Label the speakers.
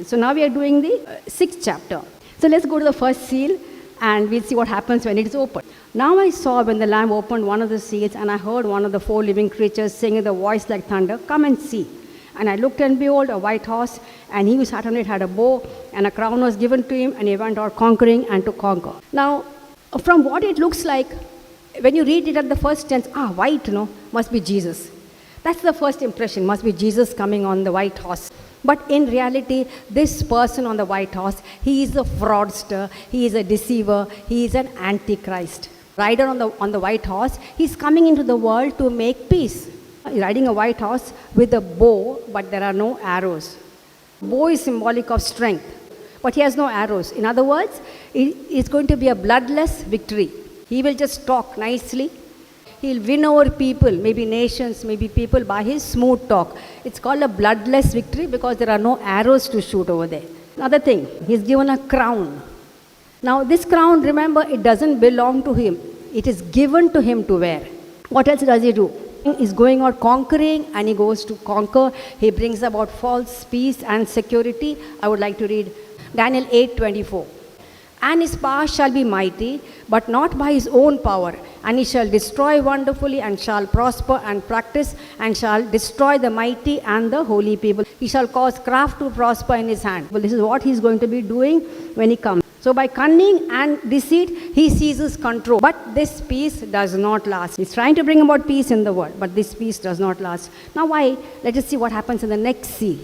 Speaker 1: So now we are doing the sixth chapter. So let's go to the first seal and we'll see what happens when it is opened. Now I saw when the Lamb opened one of the seals, and I heard one of the four living creatures saying with a voice like thunder, "Come and see." And I looked, and behold, a white horse, and he who sat on it had a bow, and a crown was given to him, and he went out conquering and to conquer. Now, from what it looks like, when you read it at the first tense, white, must be Jesus. That's the first impression, must be Jesus coming on the white horse. But in reality, this person on the white horse, he is a fraudster, he is a deceiver, he is an antichrist. Rider on the white horse, he's coming into the world to make peace. He's riding a white horse with a bow, but there are no arrows. Bow is symbolic of strength, but he has no arrows. In other words, it's going to be a bloodless victory. He will just talk nicely. He'll win over people, maybe nations, maybe people, by his smooth talk. It's called a bloodless victory because there are no arrows to shoot over there. Another thing, he's given a crown. Now this crown, remember, it doesn't belong to him. It is given to him to wear. What else does he do? He's going out conquering, and he goes to conquer. He brings about false peace and security. I would like to read Daniel 8:24. And his power shall be mighty, but not by his own power. And he shall destroy wonderfully, and shall prosper and practice, and shall destroy the mighty and the holy people. He shall cause craft to prosper in his hand. Well, this is what he's going to be doing when he comes. So by cunning and deceit, he seizes control. But this peace does not last. He's trying to bring about peace in the world, but this peace does not last. Now why? Let us see what happens in the next seal.